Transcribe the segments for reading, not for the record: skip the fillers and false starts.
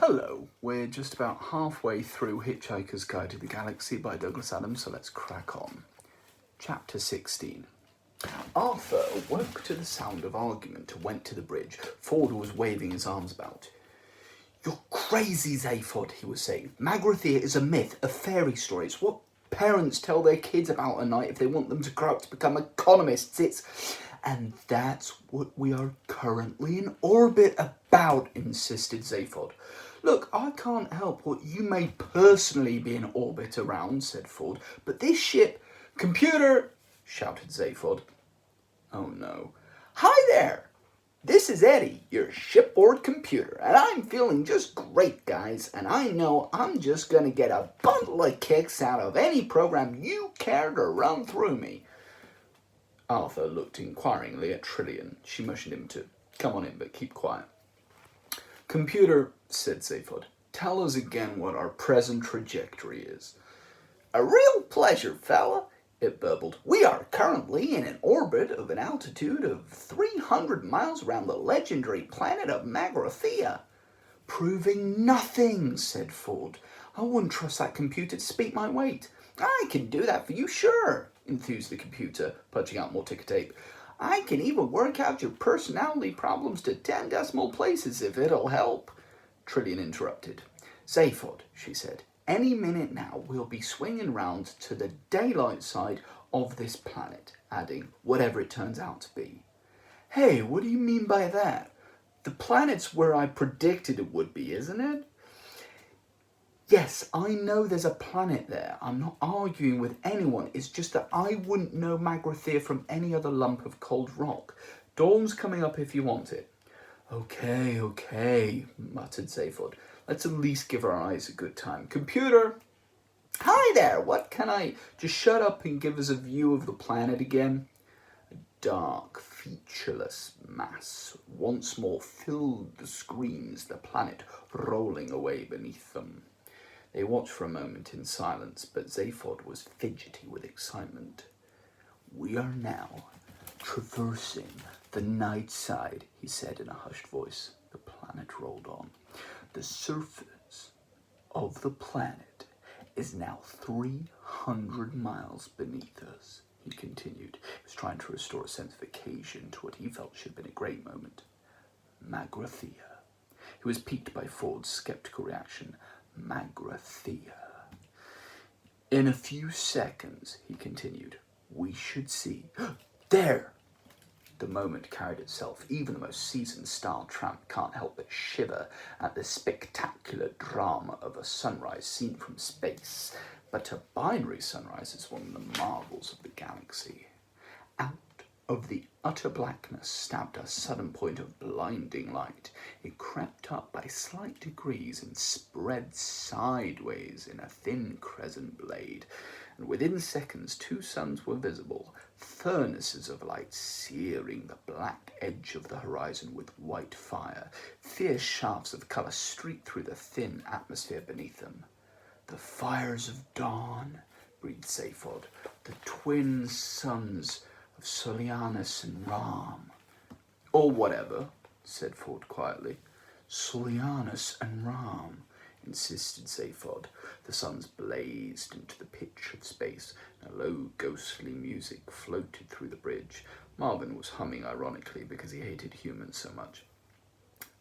Hello, we're just about halfway through Hitchhiker's Guide to the Galaxy by Douglas Adams, so let's crack on. Chapter 16. Arthur woke to the sound of argument and went to the bridge. Ford was waving his arms about. "You're crazy, Zaphod," he was saying. "Magrathea is a myth, a fairy story. It's what parents tell their kids about at night if they want them to grow up to become economists. And that's what we are currently in orbit about," insisted Zaphod. "Look, I can't help what you may personally be in orbit around," said Ford, "but this ship..." "Computer!" shouted Zaphod. Oh no. "Hi there! This is Eddie, your shipboard computer, and I'm feeling just great, guys, and I know I'm just gonna get a bundle of kicks out of any program you care to run through me." Arthur looked inquiringly at Trillian. She motioned him to come on in, but keep quiet. "Computer," said Zaphod, "tell us again what our present trajectory is." "A real pleasure, fella," it burbled. "We are currently in an orbit of an altitude of 300 miles around the legendary planet of Magrathea." "Proving nothing," said Ford. "I wouldn't trust that computer to speak my weight." "I can do that for you, sure," enthused the computer, punching out more ticker tape. "I can even work out your personality problems to 10 decimal places if it'll help." Trillian interrupted. "Zaphod," she said, "any minute now we'll be swinging round to the daylight side of this planet," adding, "whatever it turns out to be." "Hey, what do you mean by that? The planet's where I predicted it would be, isn't it?" "Yes, I know there's a planet there. I'm not arguing with anyone. It's just that I wouldn't know Magrathea from any other lump of cold rock. Dawn's coming up if you want it." Okay, muttered Zaphod. "Let's at least give our eyes a good time. Computer!" "Hi there, what can I..." "Just shut up and give us a view of the planet again." A dark, featureless mass once more filled the screens, the planet rolling away beneath them. They watched for a moment in silence, but Zaphod was fidgety with excitement. "We are now traversing the night side," he said in a hushed voice. The planet rolled on. "The surface of the planet is now 300 miles beneath us," he continued. He was trying to restore a sense of occasion to what he felt should have been a great moment. "Magrathea." He was piqued by Ford's sceptical reaction. "Magrathea. In a few seconds," he continued, "we should see..." "There!" The moment carried itself. Even the most seasoned star tramp can't help but shiver at the spectacular drama of a sunrise seen from space. But a binary sunrise is one of the marvels of the galaxy. Out of the utter blackness stabbed a sudden point of blinding light. It crept up by slight degrees and spread sideways in a thin crescent blade, and within seconds 2 suns were visible, furnaces of light searing the black edge of the horizon with white fire. Fierce shafts of colour streaked through the thin atmosphere beneath them. "The fires of dawn," breathed Zaphod. "The twin suns of Solianus and Ram." "Or whatever," said Ford quietly. "Solianus and Ram," insisted Zaphod. The suns blazed into the pitch of space, and a low, ghostly music floated through the bridge. Marvin was humming ironically because he hated humans so much.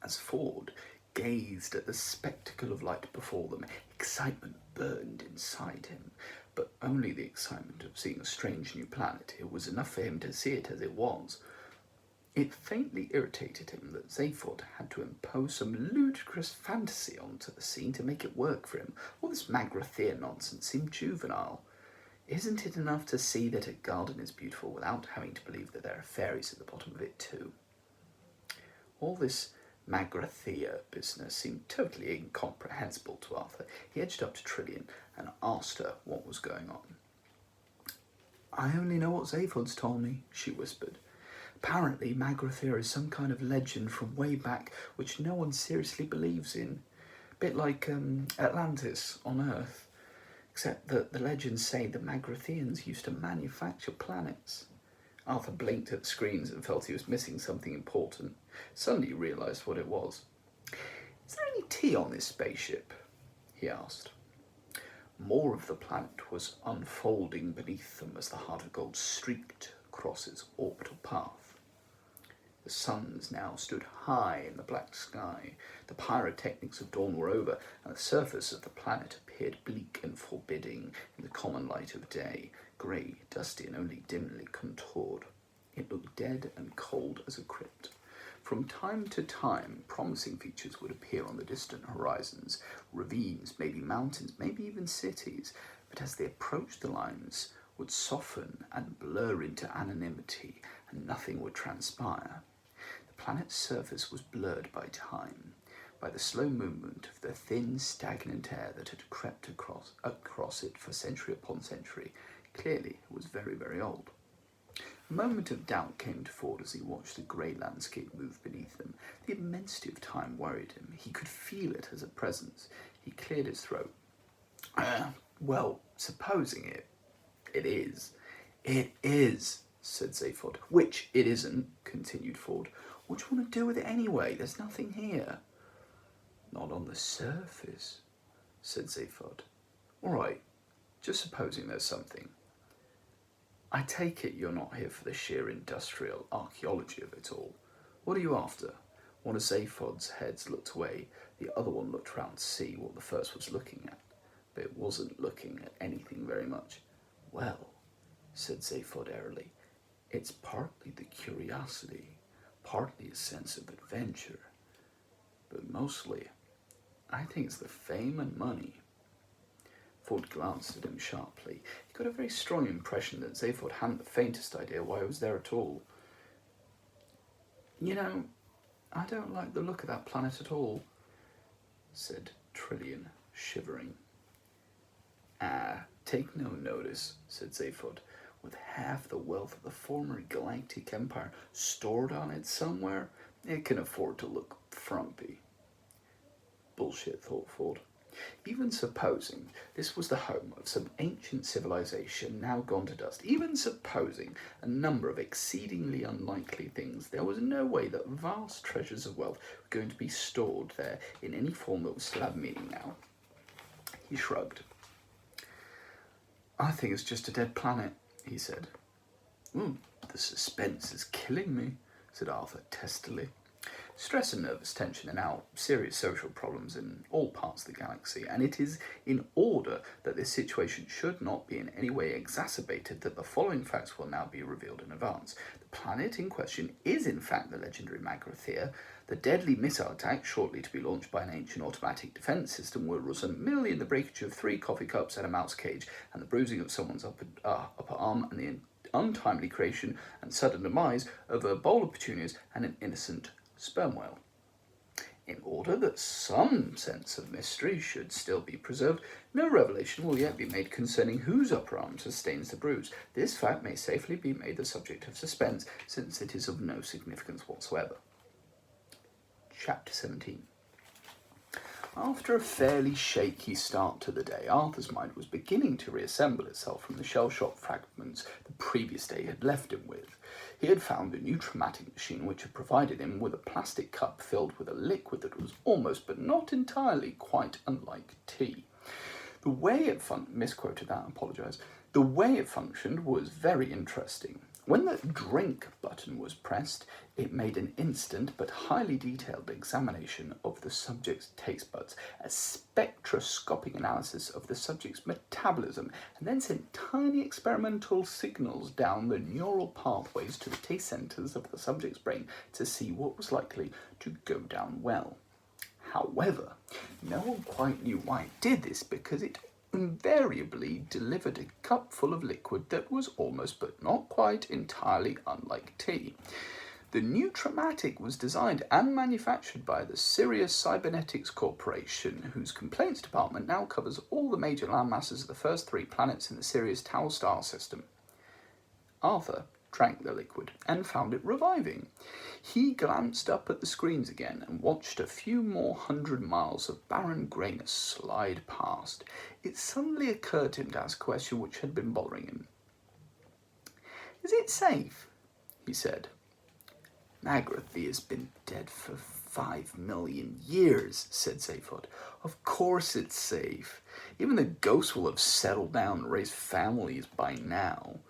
As Ford gazed at the spectacle of light before them, excitement burned inside him, but only the excitement of seeing a strange new planet. It was enough for him to see it as it was. It faintly irritated him that Zaphod had to impose some ludicrous fantasy onto the scene to make it work for him. All this Magrathea nonsense seemed juvenile. Isn't it enough to see that a garden is beautiful without having to believe that there are fairies at the bottom of it too? All this Magrathea business seemed totally incomprehensible to Arthur. He edged up to Trillian and asked her what was going on. "I only know what Zaphod's told me," she whispered. "Apparently Magrathea is some kind of legend from way back which no one seriously believes in. A bit like Atlantis on Earth, except that the legends say the Magratheans used to manufacture planets." Arthur blinked at the screens and felt he was missing something important. Suddenly he realised what it was. "Is there any tea on this spaceship?" he asked. More of the planet was unfolding beneath them as the Heart of Gold streaked across its orbital path. The suns now stood high in the black sky. The pyrotechnics of dawn were over, and the surface of the planet appeared bleak and forbidding in the common light of day, grey, dusty, and only dimly contoured. It looked dead and cold as a crypt. From time to time, promising features would appear on the distant horizons, ravines, maybe mountains, maybe even cities, but as they approached the lines, would soften and blur into anonymity, and nothing would transpire. The planet's surface was blurred by time, by the slow movement of the thin, stagnant air that had crept across it for century upon century. Clearly, it was very, very old. A moment of doubt came to Ford as he watched the grey landscape move beneath them. The immensity of time worried him. He could feel it as a presence. He cleared his throat. Well, supposing it is. It is, said Zaphod. Which it isn't, continued Ford. What do you want to do with it anyway? There's nothing here. Not on the surface, said Zaphod. All right, just supposing there's something. I take it you're not here for the sheer industrial archaeology of it all. What are you after? One of Zaphod's heads looked away. The other one looked round to see what the first was looking at, but it wasn't looking at anything very much. Well, said Zaphod airily, it's partly the curiosity, partly a sense of adventure, but mostly, I think it's the fame and money. Ford glanced at him sharply. He got a very strong impression that Zaphod hadn't the faintest idea why he was there at all. You know, I don't like the look of that planet at all, said Trillian, shivering. Take no notice, said Zaphod. With half the wealth of the former Galactic Empire stored on it somewhere, it can afford to look frumpy. Bullshit, thought Ford. Even supposing this was the home of some ancient civilization now gone to dust, even supposing a number of exceedingly unlikely things, there was no way that vast treasures of wealth were going to be stored there in any form that would still have meaning now. He shrugged. I think it's just a dead planet, he said. The suspense is killing me, said Arthur testily. Stress and nervous tension are now serious social problems in all parts of the galaxy, and it is in order that this situation should not be in any way exacerbated that the following facts will now be revealed in advance. The planet in question is in fact the legendary Magrathea. The deadly missile attack, shortly to be launched by an ancient automatic defence system, will result merely in the breakage of 3 coffee cups and a mouse cage, and the bruising of someone's upper arm, and the untimely creation and sudden demise of a bowl of petunias and an innocent sperm whale. In order that some sense of mystery should still be preserved, no revelation will yet be made concerning whose upper arm sustains the bruise. This fact may safely be made the subject of suspense, since it is of no significance whatsoever. Chapter 17. After a fairly shaky start to the day, Arthur's mind was beginning to reassemble itself from the shell-shock fragments the previous day had left him with. He had found a new traumatic machine which had provided him with a plastic cup filled with a liquid that was almost but not entirely quite unlike tea. The way it functioned was very interesting. When the drink button was pressed, it made an instant but highly detailed examination of the subject's taste buds, a spectroscopic analysis of the subject's metabolism, and then sent tiny experimental signals down the neural pathways to the taste centres of the subject's brain to see what was likely to go down well. However, no one quite knew why it did this, because it invariably delivered a cup full of liquid that was almost but not quite entirely unlike tea. The new Traumatic was designed and manufactured by the Sirius Cybernetics Corporation, whose complaints department now covers all the major landmasses of the first 3 planets in the Sirius Tau star system. Arthur drank the liquid and found it reviving. He glanced up at the screens again and watched a few more 100 miles of barren greyness slide past. It suddenly occurred to him to ask a question which had been bothering him. "Is it safe?" he said. "Magrathea has been dead for 5 million years, said Zaphod. Of course it's safe. Even the ghosts will have settled down and raised families by now.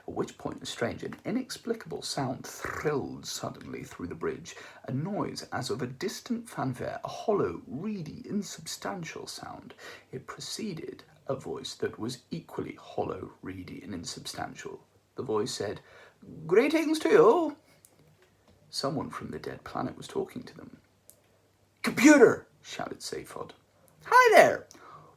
At which point a strange and inexplicable sound thrilled suddenly through the bridge, a noise as of a distant fanfare, a hollow, reedy, insubstantial sound. It preceded a voice that was equally hollow, reedy, and insubstantial. The voice said, "Greetings to you." Someone from the dead planet was talking to them. "Computer!" shouted Zaphod. "Hi there!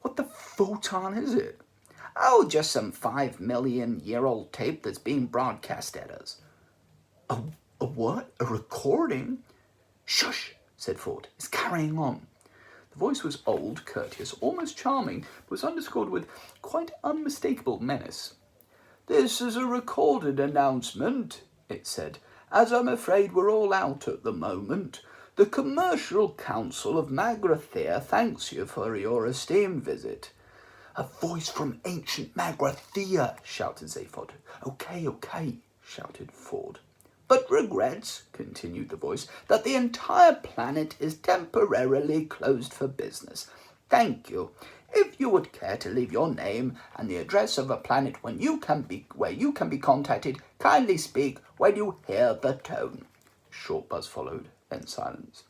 What the photon is it?" "Oh, just some 5 million-year-old tape that's being broadcast at us." A what? A recording? "Shush," said Ford. "It's carrying on." The voice was old, courteous, almost charming, but was underscored with quite unmistakable menace. "This is a recorded announcement," it said, "as I'm afraid we're all out at the moment. The Commercial Council of Magrathea thanks you for your esteemed visit." "A voice from ancient Magrathea," shouted Zaphod. Okay, shouted Ford. "But regrets," continued the voice, "that the entire planet is temporarily closed for business. Thank you. If you would care to leave your name and the address of a planet where you can be contacted, kindly speak when you hear the tone." A short buzz followed, then silence.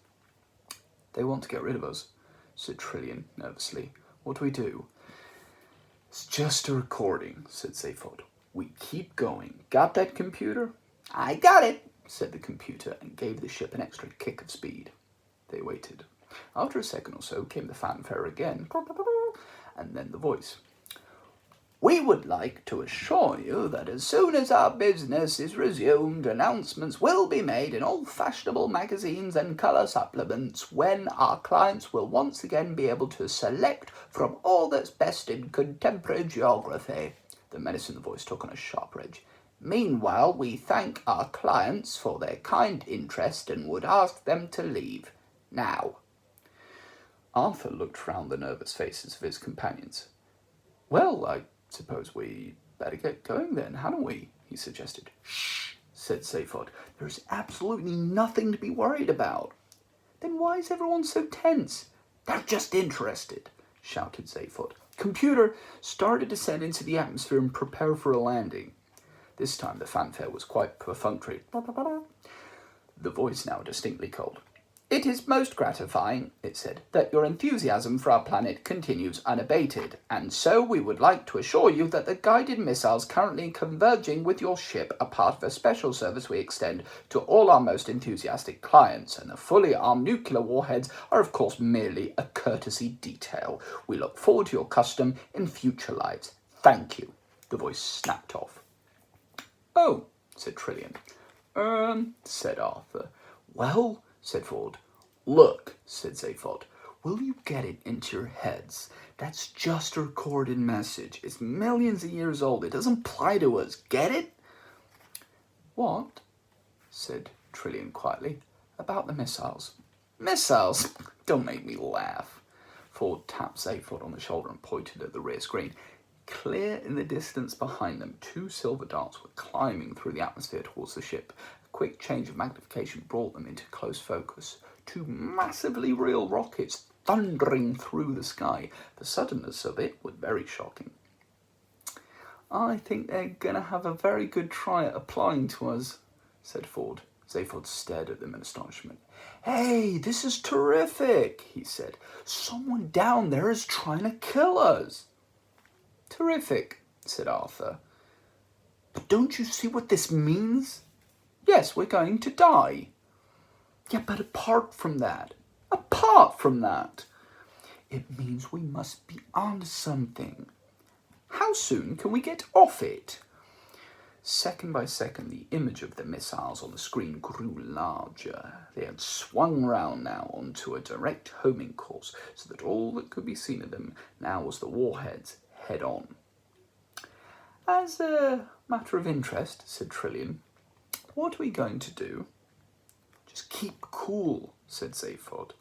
"They want to get rid of us," said Trillian nervously. "What do we do?" "It's just a recording," said Zaphod. "We keep going. Got that, computer?" "I got it," said the computer, and gave the ship an extra kick of speed. They waited. After a second or so came the fanfare again, and then the voice. "We would like to assure you that as soon as our business is resumed, announcements will be made in all fashionable magazines and colour supplements, when our clients will once again be able to select from all that's best in contemporary geography." The menace in the voice took on a sharper edge. "Meanwhile, we thank our clients for their kind interest and would ask them to leave now." Arthur looked round the nervous faces of his companions. "Well, I suppose we better get going then, hadn't we?" he suggested. "Shh," said Zaphod. "There's absolutely nothing to be worried about." "Then why is everyone so tense?" "They're just interested," shouted Zaphod. "Computer, start to descend into the atmosphere and prepare for a landing." This time the fanfare was quite perfunctory. The voice now distinctly cold. "It is most gratifying," it said, "that your enthusiasm for our planet continues unabated, and so we would like to assure you that the guided missiles currently converging with your ship are part of a special service we extend to all our most enthusiastic clients, and the fully armed nuclear warheads are of course merely a courtesy detail. We look forward to your custom in future lives. Thank you." The voice snapped off. "Oh," said Trillian. Said Arthur. "Well," said Ford. "Look," said Zaphod, "will you get it into your heads? That's just a recorded message. It's millions of years old. It doesn't apply to us. Get it?" "What?" said Trillian quietly. "About the missiles." "Missiles? Don't make me laugh." Ford tapped Zaphod on the shoulder and pointed at the rear screen. Clear in the distance behind them, 2 silver darts were climbing through the atmosphere towards the ship. A quick change of magnification brought them into close focus. 2 massively real rockets thundering through the sky. The suddenness of it was very shocking. "I think they're going to have a very good try at applying to us," said Ford. Zaphod stared at them in astonishment. "Hey, this is terrific," he said. "Someone down there is trying to kill us." "Terrific," said Arthur. "But don't you see what this means?" "Yes, we're going to die." "Yeah, but apart from that, it means we must be on something. How soon can we get off it?" Second by second, the image of the missiles on the screen grew larger. They had swung round now onto a direct homing course, so that all that could be seen of them now was the warheads head on. "As a matter of interest," said Trillian, "what are we going to do?" "Just keep cool," said Zaphod.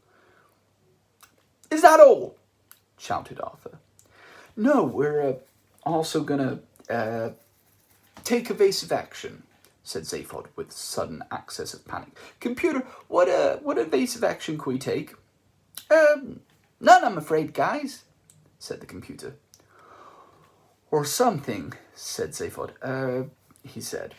"Is that all?" shouted Arthur. "No, we're also going to take evasive action," said Zaphod with sudden access of panic. Computer, what evasive action can we take? None, I'm afraid, guys, said the computer. Or something, said Zaphod. He said.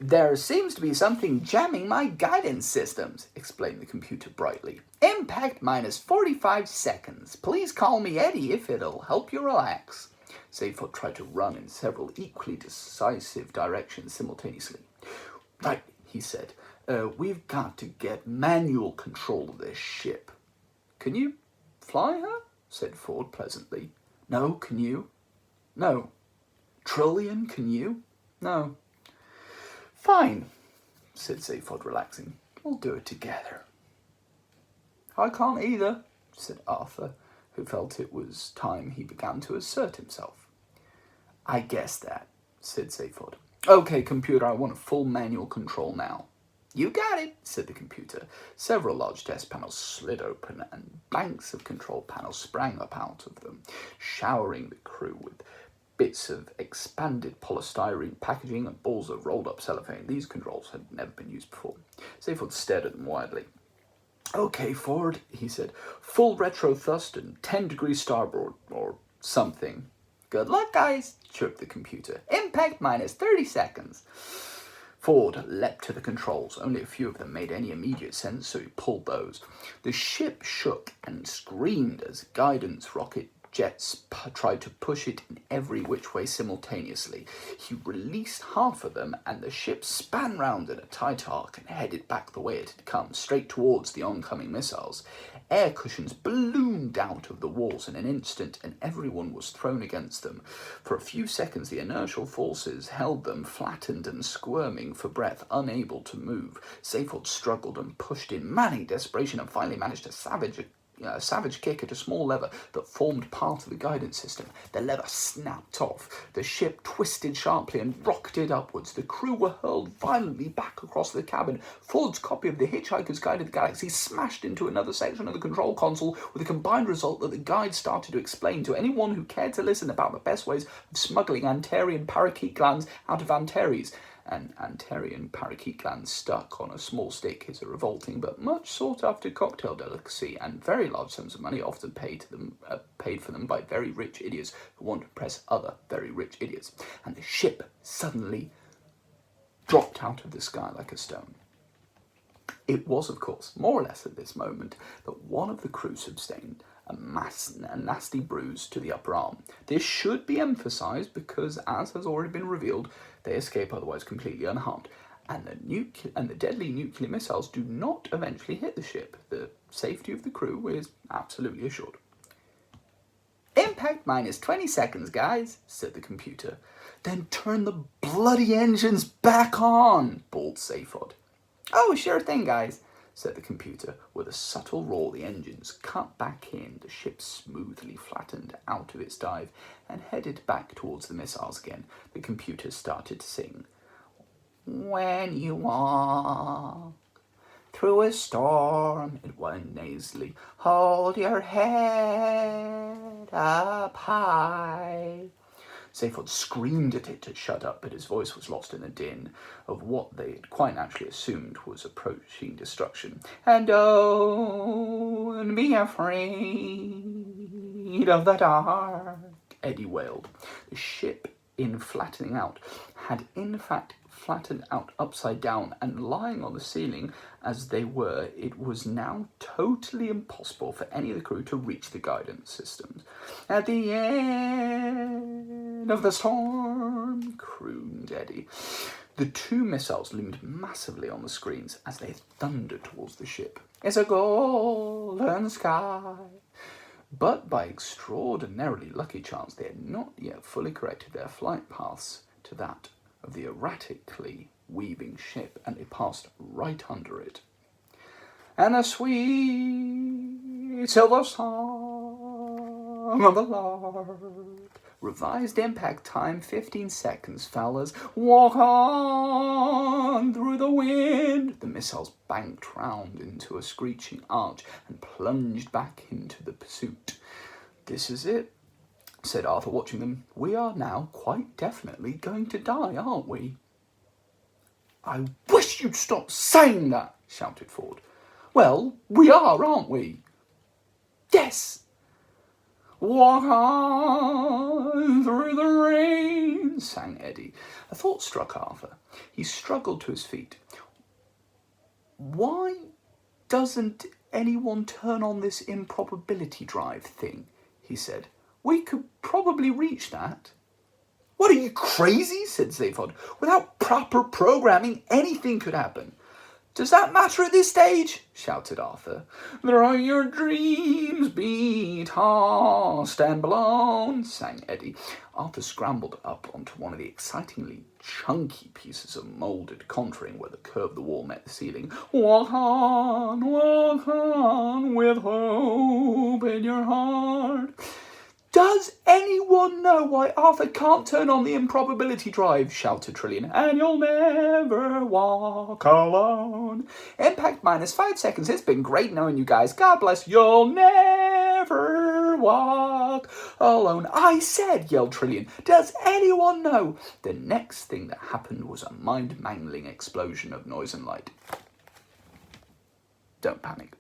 There seems to be something jamming my guidance systems, explained the computer brightly. Impact minus 45 seconds. Please call me Eddie if it'll help you relax. Zaphod tried to run in several equally decisive directions simultaneously. Right, he said. We've got to get manual control of this ship. Can you fly her? Said Ford pleasantly. No, can you? No. Trillion, can you? No. Fine, said Zaphod, relaxing. We'll do it together. I can't either, said Arthur, who felt it was time he began to assert himself. I guessed that, said Zaphod. Okay, computer, I want full manual control now. You got it, said the computer. Several large desk panels slid open and banks of control panels sprang up out of them, showering the crew with bits of expanded polystyrene packaging and balls of rolled-up cellophane. These controls had never been used before. Zaphod stared at them widely. Okay, Ford, he said. Full retro thrust and 10 degrees starboard, or something. Good luck, guys, chirped the computer. Impact minus 30 seconds. Ford leapt to the controls. Only a few of them made any immediate sense, so he pulled those. The ship shook and screamed as guidance rocket jets tried to push it in every which way simultaneously. He released half of them, and the ship span round in a tight arc and headed back the way it had come, straight towards the oncoming missiles. Air cushions ballooned out of the walls in an instant, and everyone was thrown against them. For a few seconds, the inertial forces held them flattened and squirming for breath, unable to move. Zaphod struggled and pushed in manic desperation and finally managed to savage kick at a small lever that formed part of the guidance system. The lever snapped off. The ship twisted sharply and rocketed upwards. The crew were hurled violently back across the cabin. Ford's copy of The Hitchhiker's Guide to the Galaxy smashed into another section of the control console, with the combined result that the guide started to explain to anyone who cared to listen about the best ways of smuggling Antarian parakeet glands out of Antares. An Antarian parakeet gland stuck on a small stick is a revolting but much sought-after cocktail delicacy, and very large sums of money often paid for them by very rich idiots who want to impress other very rich idiots. And the ship suddenly dropped out of the sky like a stone. It was, of course, more or less at this moment that one of the crew sustained a nasty bruise to the upper arm. This should be emphasised because, as has already been revealed, they escape otherwise completely unharmed, and the deadly nuclear missiles do not eventually hit the ship. The safety of the crew is absolutely assured. Impact minus 20 seconds, guys, said the computer. Then turn the bloody engines back on, bawled Zaphod. Oh, sure thing, guys, said the computer. With a subtle roar, the engines cut back in. The ship smoothly flattened out of its dive and headed back towards the missiles again. The computer started to sing. When you walk through a storm, it went nasally, hold your head up high. Zaphod screamed at it to shut up, but his voice was lost in the din of what they had quite naturally assumed was approaching destruction. And don't be afraid of the dark, Eddie wailed. The ship, in flattening out, had in fact flattened out upside down, and lying on the ceiling as they were, it was now totally impossible for any of the crew to reach the guidance systems. At the end of the storm, crooned Eddie. The two missiles loomed massively on the screens as they thundered towards the ship. It's a golden sky. But by extraordinarily lucky chance, they had not yet fully corrected their flight paths to that of the erratically weaving ship, and they passed right under it. And the sweet silver song of the lark. Revised impact time 15 seconds, fellas. Walk on through the wind. The missiles banked round into a screeching arch and plunged back into the pursuit. This is it, said Arthur, watching them. We are now quite definitely going to die, aren't we? I wish you'd stop saying that, shouted Ford. Well, we are, aren't we? Yes. Walk on through the rain, sang Eddie. A thought struck Arthur. He struggled to his feet. Why doesn't anyone turn on this improbability drive thing? He said. We could probably reach that. What, are you crazy? Said Zaphod. Without proper programming, anything could happen. Does that matter at this stage? Shouted Arthur. Through your dreams be tossed and blown, sang Eddie. Arthur scrambled up onto one of the excitingly chunky pieces of moulded contouring where the curve of the wall met the ceiling. Walk on with hope in your heart. Does anyone know why Arthur can't turn on the improbability drive? Shouted Trillian. And you'll never walk alone. Impact minus 5 seconds. It's been great knowing you guys. God bless. You'll never walk alone. I said, yelled Trillian. Does anyone know? The next thing that happened was a mind-mangling explosion of noise and light. Don't panic.